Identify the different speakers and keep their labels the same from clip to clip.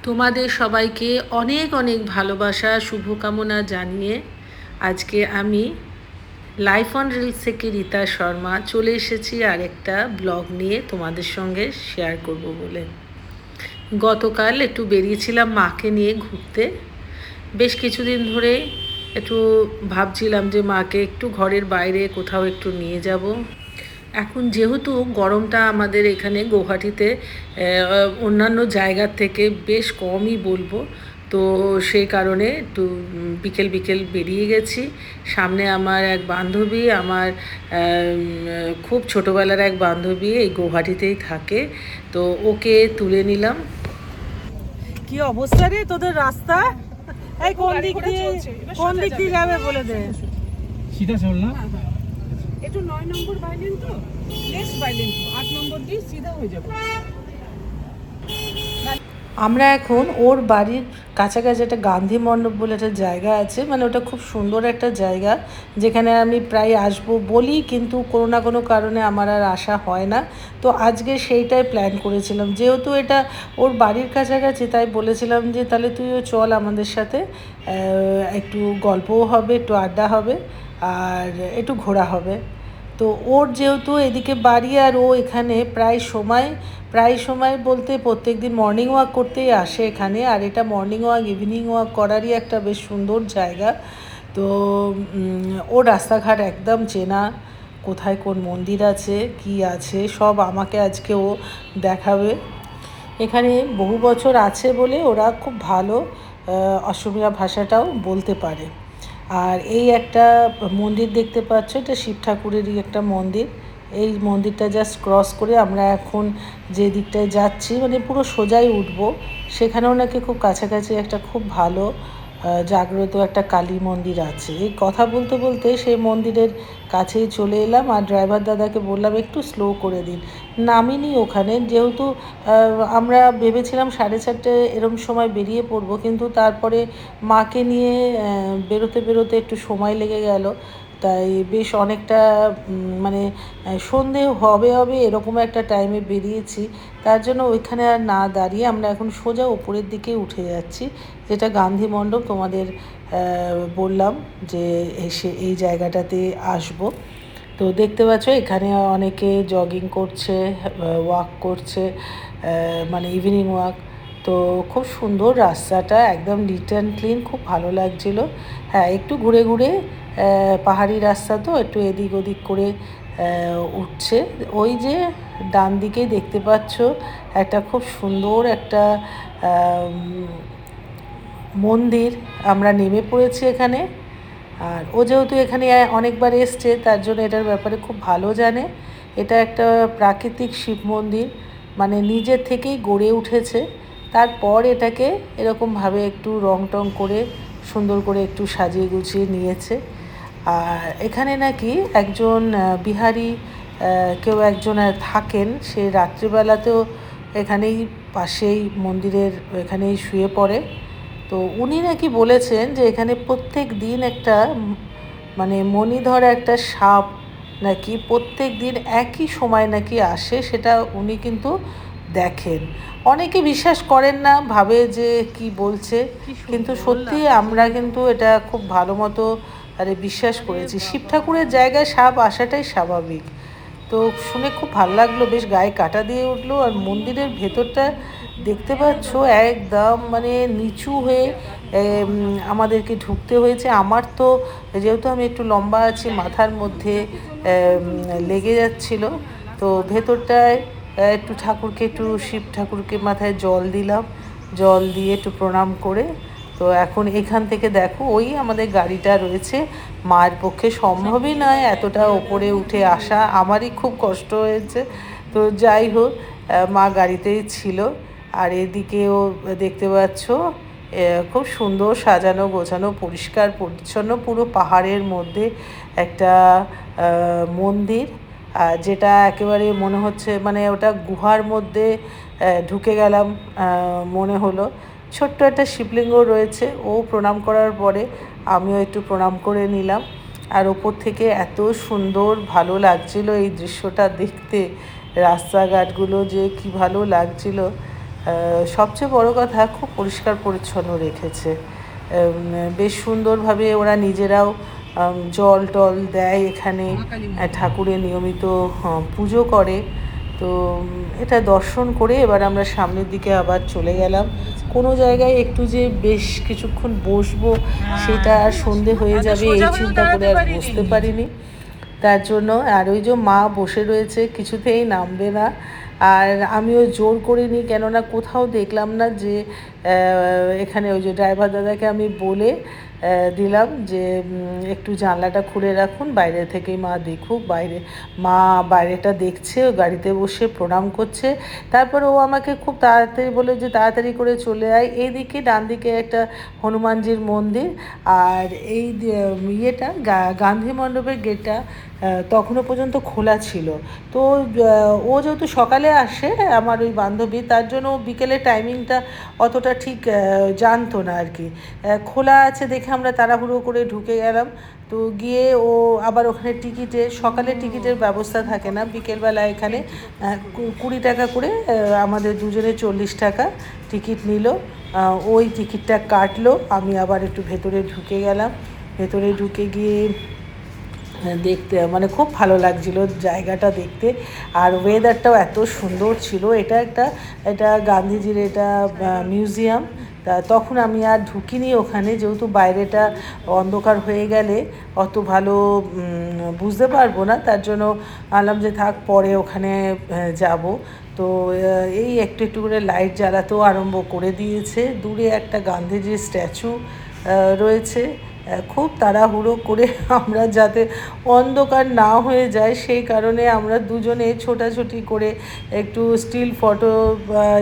Speaker 1: তোমাদের সবাইকে অনেক অনেক ভালোবাসা শুভকামনা জানিয়ে আজকে আমি লাইফ অন রিলস থেকে রীতা শর্মা চলে এসেছি আরেকটা ব্লগ নিয়ে তোমাদের সঙ্গে শেয়ার করব বলে। গতকাল একটু বেরিয়েছিলাম মাকে নিয়ে ঘুরতে। বেশ কিছুদিন ধরে একটু ভাবছিলাম যে মাকে একটু ঘরের বাইরে কোথাও একটু নিয়ে যাব। এখন যেহেতু গরমটা আমাদের এখানে গৌহাটিতে অন্যান্য জায়গার থেকে বেশ কমই বলবো, তো সেই কারণে একটু বিকেল বিকেল বেরিয়ে গেছি। সামনে আমার এক বান্ধবী, আমার খুব ছোটোবেলার এক বান্ধবী এই গৌহাটিতেই থাকে, তো ওকে তুলে নিলাম।
Speaker 2: কি অবস্থা রে তোদের রাস্তা? এই কোন দিক দিয়ে যাবে বলে দে।
Speaker 3: সিধা চল না,
Speaker 2: একটু 9 নম্বর বাইলেন, তো লেস বাইলেন, 8 নম্বর দিয়ে সিধা হয়ে যাবে।
Speaker 1: আমরা এখন ওর বাড়ির কাছাকাছি একটা গান্ধী মণ্ডপ বলে একটা জায়গা আছে, মানে ওটা খুব সুন্দর একটা জায়গা যেখানে আমি প্রায় আসবো বলি, কিন্তু কোনো না কোনো কারণে আমার আর আসা হয় না। তো আজকে সেইটাই প্ল্যান করেছিলাম, যেহেতু এটা ওর বাড়ির কাছাকাছি, তাই বলেছিলাম যে তাহলে তুইও চল আমাদের সাথে, একটু গল্পও হবে, একটু আড্ডা হবে, আর একটু ঘোরা হবে। তো ওর যেহেতু এদিকে বাড়ি আর ও এখানে প্রায় সময় বলতে প্রত্যেক দিন মর্নিং ওয়াক করতেই আসে এখানে, আর এটা মর্নিং ওয়াক ইভিনিং ওয়াক করারই একটা বেশ সুন্দর জায়গা। তো ওর রাস্তাঘাট একদম চেনা, কোথায় কোন মন্দির আছে কি আছে সব আমাকে আজকে ও দেখাবে। এখানে বহু বছর আছে বলে ওরা খুব ভালো অসমীয়া ভাষাটাও বলতে পারে। আর এই একটা মন্দির দেখতে পাচ্ছ, এটা শিব ঠাকুরেরই একটা মন্দির। এই মন্দিরটা জাস্ট ক্রস করে আমরা এখন যে দিকটায় যাচ্ছি, মানে পুরো সোজাই উঠবো, সেখানেও নাকি খুব কাছাকাছি একটা খুব ভালো জাগ্রত একটা কালী মন্দির আছে। এই কথা বলতে বলতে সেই মন্দিরের কাছেই চলে এলাম, আর ড্রাইভার দাদাকে বললাম একটু স্লো করে দিন। নামিনি ওখানে, যেহেতু আমরা ভেবেছিলাম 4:30 এরম সময় বেরিয়ে পড়বো, কিন্তু তারপরে মাকে নিয়ে বেরোতে বেরোতে একটু সময় লেগে গেল, তাই বেশ অনেকটা মানে সন্ধে হবে এরকম একটা টাইমে বেরিয়েছি। তার জন্য ওইখানে আর না দাঁড়িয়ে আমরা এখন সোজা ওপরের দিকে উঠে যাচ্ছি, যেটা গান্ধী মণ্ডপ তোমাদের বললাম যে এসে এই জায়গাটাতে আসব। তো দেখতে পাচ্ছ এখানে অনেকে জগিং করছে, ওয়াক করছে, মানে ইভিনিং ওয়াক। তো খুব সুন্দর রাস্তাটা, একদম নিট অ্যান্ড ক্লিন, খুব ভালো লাগছিলো। হ্যাঁ, একটু ঘুরে ঘুরে পাহাড়ি রাস্তা, তো একটু এদিক ওদিক করে উঠছে। ওই যে ডান দিকেই দেখতে পাচ্ছ একটা খুব সুন্দর একটা মন্দির, আমরা নেমে পড়েছি এখানে। আর ও যেহেতু এখানে অনেকবার এসছে, তার জন্য এটার ব্যাপারে খুব ভালো জানে। এটা একটা প্রাকৃতিক শিব মন্দির, মানে নিজের থেকেই গড়ে উঠেছে, তারপর এটাকে এরকমভাবে একটু রং টং করে সুন্দর করে একটু সাজিয়ে গুছিয়ে নিয়েছে। আর এখানে নাকি একজন বিহারি কেউ একজন থাকেন, সে রাত্রিবেলাতেও এখানেই পাশেই মন্দিরের এখানেই শুয়ে পড়ে। তো উনি নাকি বলেছেন যে এখানে প্রত্যেক দিন একটা মানে মণিধর একটা সাপ নাকি প্রত্যেক দিন একই সময় নাকি আসে, সেটা উনি কিন্তু দেখেন। অনেকে বিশ্বাস করেন না, ভাবে যে কি বলছে, কিন্তু সত্যি আমরা কিন্তু এটা খুব ভালো মতো বিশ্বাস করেছি। শিব ঠাকুরের জায়গায় সাপ আসাটাই স্বাভাবিক। তো শুনে খুব ভালো লাগলো, বেশ গায়ে কাঁটা দিয়ে উঠলো। আর মন্দিরের ভেতরটা দেখতে পাচ্ছ একদম মানে নিচু হয়ে আমাদেরকে ঢুকতে হয়েছে। আমার তো যেহেতু আমি একটু লম্বা আছি, মাথার মধ্যে লেগে যাচ্ছিল। তো ভেতরটায় একটু ঠাকুরকে, একটু শিব ঠাকুরকে মাথায় জল দিলাম, জল দিয়ে একটু প্রণাম করে। তো এখন এখান থেকে দেখো ওই আমাদের গাড়িটা রয়েছে, মায়ের পক্ষে সম্ভবই নয় এতটা ওপরে উঠে আসা, আমারই খুব কষ্ট হয়েছে। তো যাই হোক, মা গাড়িতেই ছিল। আর এদিকেও দেখতে পাচ্ছ খুব সুন্দর সাজানো গোছানো পরিষ্কার পরিচ্ছন্ন পুরো পাহাড়ের মধ্যে একটা মন্দির, যেটা একেবারে মনে হচ্ছে মানে ওটা গুহার মধ্যে ঢুকে গেলাম মনে হলো। ছোট্ট একটা শিবলিঙ্গ রয়েছে, ও প্রণাম করার পরে আমিও একটু প্রণাম করে নিলাম। আর ওপর থেকে এত সুন্দর ভালো লাগছিল এই দৃশ্যটা দেখতে, রাস্তাঘাটগুলো যে কি ভালো লাগছিল। সবচেয়ে বড় কথা খুব পরিষ্কার পরিচ্ছন্ন রেখেছে। বেশ সুন্দরভাবে ওরা নিজেরাও জল টল দেয় এখানে, ঠাকুরের নিয়মিত পুজো করে। তো এটা দর্শন করে এবার আমরা সামনের দিকে আবার চলে গেলাম। কোনো জায়গায় একটু যে বেশ কিছুক্ষণ বসবো সেটা আর সন্ধে হয়ে যাবে এই চিন্তা করে আর বসতে পারিনি। তার জন্য আর ওই যে মা বসে রয়েছে, কিছুতেই নামবে না। আর আমিও জোর করিনি, কেননা কোথাও দেখলাম না যে এখানে ওই যে ড্রাইভার দাদাকে আমি বলে দিলাম যে একটু জানলাটা খুলে রাখুন, বাইরে থেকেই মা দেখুক। মা বাইরেটা দেখছে, ও গাড়িতে বসে প্রণাম করছে। তারপর ও আমাকে খুব তাড়াতাড়ি বলে যে তাড়াতাড়ি করে চলে আয়। এইদিকে ডান দিকে একটা হনুমানজির মন্দির, আর এই ইয়েটা গান্ধী মণ্ডপের গেটটা তখনও পর্যন্ত খোলা ছিল। তো ও যেহেতু সকালে আসে আমার ওই বান্ধবী, তার জন্য বিকেলের টাইমিংটা অতটা ঠিক জানতো না আর কি। খোলা আছে দেখে আমরা তাড়াহুড়ো করে ঢুকে গেলাম। তো গিয়ে ও আবার ওখানে সকালে টিকিটের ব্যবস্থা থাকে না, বিকেলবেলা এখানে 20 টাকা করে আমাদের দুজনে 40 টাকা টিকিট নিল। ওই টিকিটটা কাটলো। আমি আবার একটু ভেতরে ঢুকে গেলাম। ভেতরে ঢুকে গিয়ে দেখতে মানে খুব ভালো লাগছিল জায়গাটা দেখতে, আর ওয়েদারটাও এত সুন্দর ছিল। এটা গান্ধীজির এটা মিউজিয়াম। তা তখন আমি আর ঢুকিনি ওখানে, যেহেতু বাইরেটা অন্ধকার হয়ে গেলে অত ভালো বুঝতে পারবো না। তার জন্য ভাবলাম যে থাক, পরে ওখানে যাব। তো এই একটু একটু করে লাইট জ্বালাতেও আরম্ভ করে দিয়েছে। দূরে একটা গান্ধীজির স্ট্যাচু রয়েছে। খুব তাড়াহুড়ো করে আমরা যাতে অন্ধকার না হয়ে যায় সেই কারণে আমরা দুজনে ছোটাছুটি করে একটু স্টিল ফটো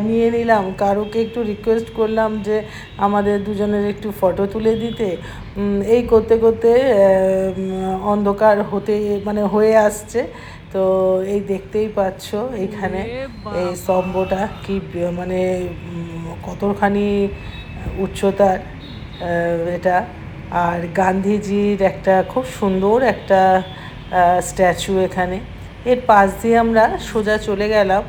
Speaker 1: নিয়ে নিলাম। কারোকে একটু রিকোয়েস্ট করলাম যে আমাদের দুজনের একটু ফটো তুলে দিতে। এই করতে করতে অন্ধকার হয়ে আসছে। তো এই দেখতেই পাচ্ছ এইখানে এই স্তম্ভটা কি কতখানি উচ্চতার এটা। আর গান্ধীজির একটা খুব সুন্দর একটা স্ট্যাচু এখানে। এর পাশ দিয়ে আমরা সোজা চলে গেলাম।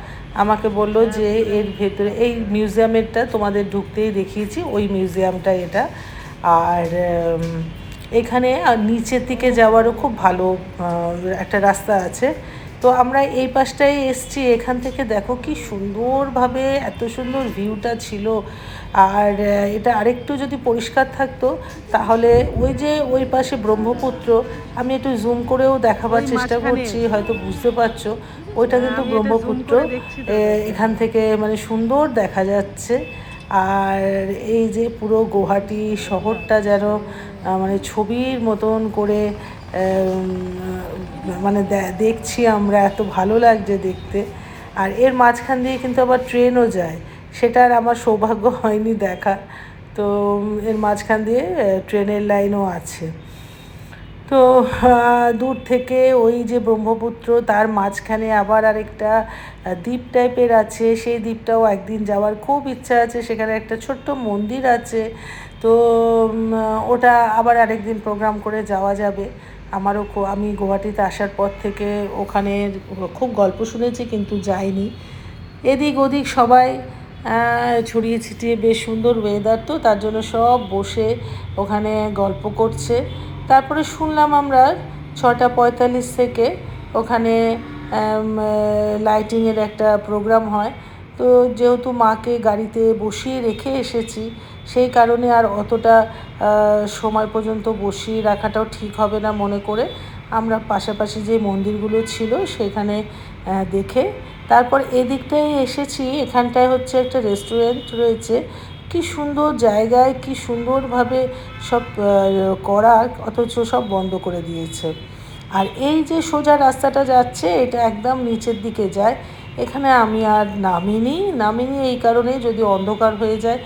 Speaker 1: আমাকে বলল যে এর ভেতরে এই মিউজিয়ামেরটা তোমাদের ঢুকতেই দেখিয়েছি, ওই মিউজিয়ামটা এটা। আর এখানে নিচের দিকে যাওয়ারও খুব ভালো একটা রাস্তা আছে। তো আমরা এই পাশটায় এসছি, এখান থেকে দেখো কি সুন্দরভাবে এত সুন্দর ভিউটা ছিল। আর এটা আরেকটু যদি পরিষ্কার থাকতো তাহলে ওই পাশে ব্রহ্মপুত্র, আমি একটু জুম করেও দেখাবার চেষ্টা করছি, হয়তো বুঝতে পারছো, ওইটা কিন্তু ব্রহ্মপুত্র এখান থেকে সুন্দর দেখা যাচ্ছে। আর এই যে পুরো গুয়াহাটি শহরটা যেন ছবির মতন করে দেখছি আমরা, এত ভালো লাগছে দেখতে। আর এর মাঝখান দিয়ে কিন্তু আবার ট্রেনও যায়, সেটা আর আমার সৌভাগ্য হয়নি দেখা। তো এর মাঝখান দিয়ে ট্রেনের লাইনও আছে। তো দূর থেকে ওই যে ব্রহ্মপুত্র, তার মাঝখানে আবার আরেকটা দ্বীপ টাইপের আছে, সেই দ্বীপটাও একদিন যাওয়ার খুব ইচ্ছা আছে। সেখানে একটা ছোট্ট মন্দির আছে। তো ওটা আবার আরেকদিন প্রোগ্রাম করে যাওয়া যাবে। আমি গুয়াহাটিতে আসার পর থেকে ওখানে খুব গল্প শুনেছি কিন্তু যাইনি। এদিক ওদিক সবাই ছড়িয়ে ছিটিয়ে, বেশ সুন্দর ওয়েদার, তো তার জন্য সব বসে ওখানে গল্প করছে। তারপরে শুনলাম আমরা 6:45 থেকে ওখানে লাইটিংয়ের একটা প্রোগ্রাম হয়। তো যেহেতু মাকে গাড়িতে বসিয়ে রেখে এসেছি, সেই কারণে আর অতটা সময় পর্যন্ত বসিয়ে রাখাটাও ঠিক হবে না মনে করে আমরা পাশাপাশি যে মন্দিরগুলো ছিল সেখানে দেখে তারপর এদিকটায় এসেছি। এখানটায় হচ্ছে একটা রেস্টুরেন্ট রয়েছে, কি সুন্দর জায়গায়, কি সুন্দরভাবে সব করা, অথচ সব বন্ধ করে দিয়েছে। আর এই যে সোজা রাস্তাটা যাচ্ছে এটা একদম নিচের দিকে যায়। এখানে আমি আর নামিনি এই কারণে, যদি অন্ধকার হয়ে যায়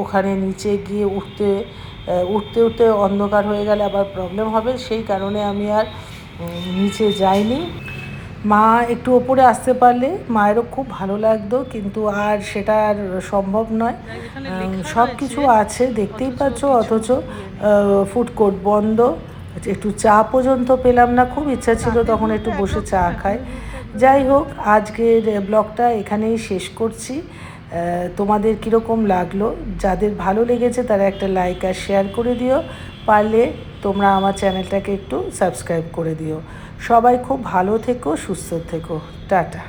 Speaker 1: ওখানে নিচে গিয়ে উঠতে অন্ধকার হয়ে গেলে আবার প্রবলেম হবে, সেই কারণে আমি আর নিচে যাইনি। মা একটু ওপরে আসতে পারলে মায়েরও খুব ভালো লাগতো, কিন্তু আর সেটা আর সম্ভব নয়। সব কিছু আছে দেখতেই পাচ্ছ, অথচ ফুড কোর্ট বন্ধ। একটু চা পর্যন্ত পেলাম না, খুব ইচ্ছা ছিল তখন একটু বসে চা খাই। যাই হোক, আজকের ব্লগটা এখানেই শেষ করছি। তোমাদের কীরকম লাগলো? যাদের ভালো লেগেছে তারা একটা লাইক আর শেয়ার করে দিও। পারলে তোমরা আমার চ্যানেলটাকে একটু সাবস্ক্রাইব করে দিও। সবাই খুব ভালো থেকো, সুস্থ থেকো। টাটা।